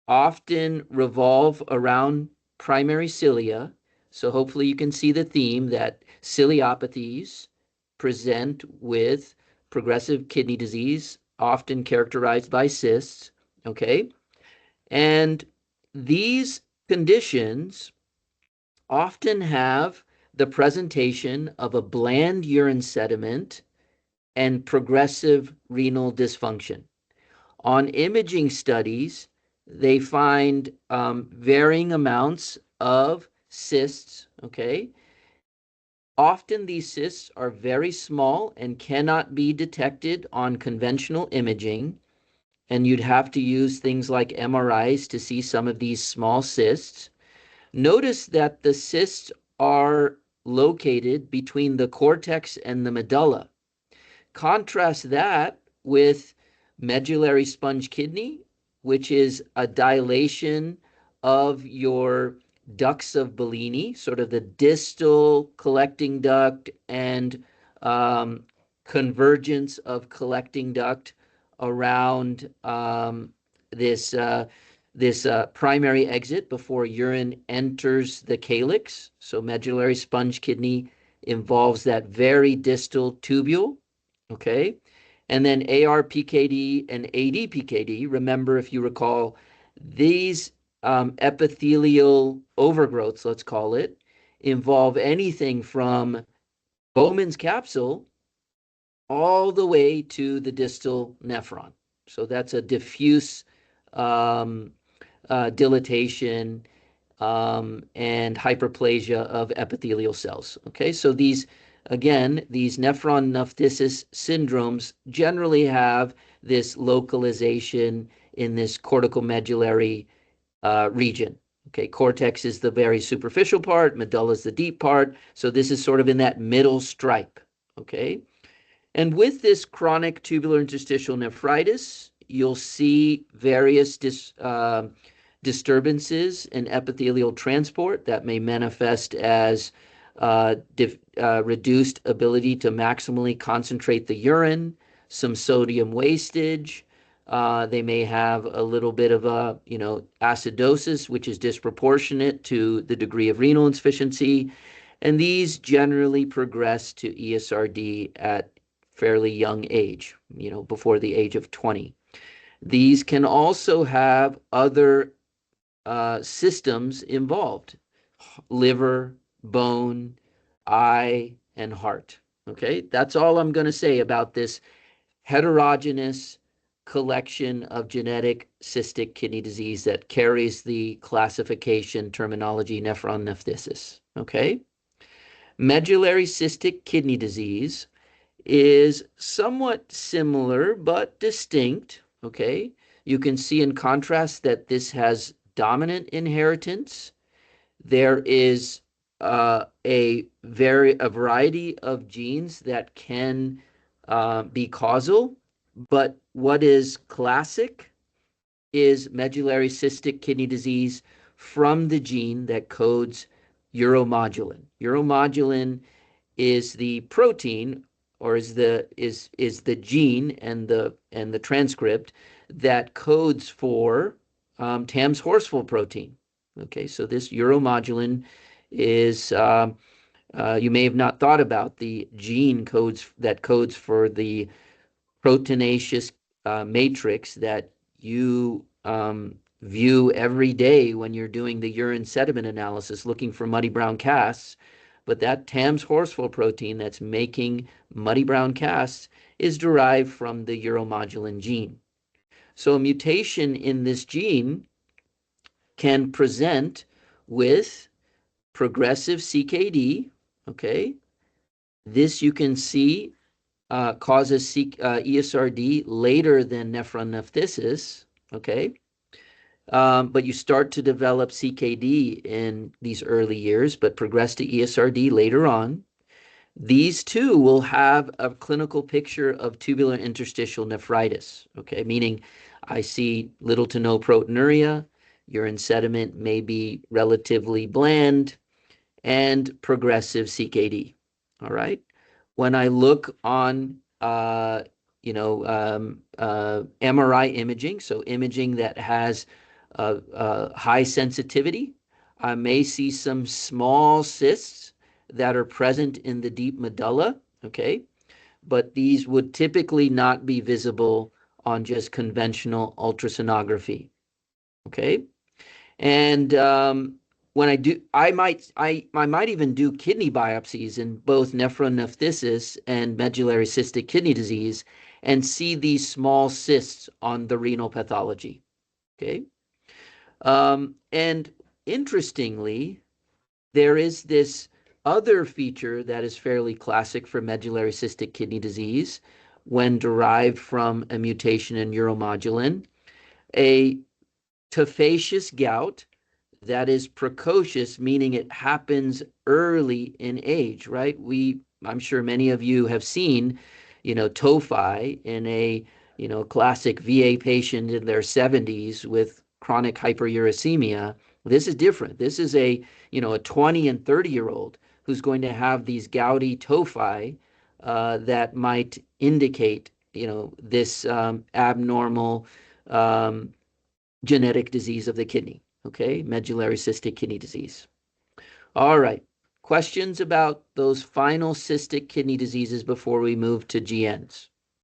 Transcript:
often revolve around primary cilia. So hopefully you can see the theme that ciliopathies present with progressive kidney disease, often characterized by cysts. Okay. And these conditions often have the presentation of a bland urine sediment and progressive renal dysfunction. On imaging studies, they find varying amounts of cysts, okay? Often these cysts are very small and cannot be detected on conventional imaging, and you'd have to use things like MRIs to see some of these small cysts. Notice that the cysts are located between the cortex and the medulla. Contrast that with medullary sponge kidney, which is a dilation of your ducts of Bellini, sort of the distal collecting duct and um, convergence of collecting duct around this primary exit before urine enters the calyx. So medullary sponge kidney involves that very distal tubule. Okay. And then ARPKD and ADPKD, remember, if you recall, these epithelial overgrowths, let's call it, involve anything from Bowman's capsule all the way to the distal nephron. So that's a diffuse um, dilatation and hyperplasia of epithelial cells. Okay, so again, these nephron phthisis syndromes generally have this localization in this corticomedullary region. Okay, cortex is the very superficial part, medulla is the deep part. So this is sort of in that middle stripe. Okay, and with this chronic tubular interstitial nephritis, you'll see various disturbances in epithelial transport that may manifest as reduced ability to maximally concentrate the urine, some sodium wastage. They may have a little bit of acidosis, which is disproportionate to the degree of renal insufficiency. And these generally progress to ESRD at fairly young age, before the age of 20. These can also have other systems involved: liver, bone, eye, and heart. Okay, that's all I'm going to say about this heterogeneous collection of genetic cystic kidney disease that carries the classification terminology nephron nephritis. Okay, medullary cystic kidney disease is somewhat similar but distinct. Okay, you can see in contrast that this has dominant inheritance. There is a variety of genes that can be causal, but what is classic is medullary cystic kidney disease from the gene that codes uromodulin. Uromodulin is the protein, or is the gene and the transcript that codes for TAMS horseful protein. Okay, so this uromodulin is you may have not thought about the gene codes for the proteinaceous matrix that you view every day when you're doing the urine sediment analysis looking for muddy brown casts. But that TAMS horseful protein that's making muddy brown casts is derived from the uromodulin gene. So a mutation in this gene can present with progressive CKD. Okay, this you can see causes ESRD later than nephron nephritis. Okay, but you start to develop CKD in these early years, but progress to ESRD later on. These two will have a clinical picture of tubular interstitial nephritis. Okay, meaning I see little to no proteinuria, urine sediment may be relatively bland, and progressive CKD. All right. When I look on MRI imaging, so imaging that has high sensitivity. I may see some small cysts that are present in the deep medulla, okay? But these would typically not be visible on just conventional ultrasonography, okay? And when I do, I might even do kidney biopsies in both nephronophthisis and medullary cystic kidney disease and see these small cysts on the renal pathology. Okay. And interestingly, there is this other feature that is fairly classic for medullary cystic kidney disease when derived from a mutation in neuromodulin, a tophaceous gout that is precocious, meaning it happens early in age, right? I'm sure many of you have seen, tophi in a, classic VA patient in their 70s with chronic hyperuricemia. This is different. This is a 20 and 30-year-old who's going to have these gouty tophi that might indicate, this abnormal um, genetic disease of the kidney, okay? Medullary cystic kidney disease. All right. Questions about those final cystic kidney diseases before we move to GNs?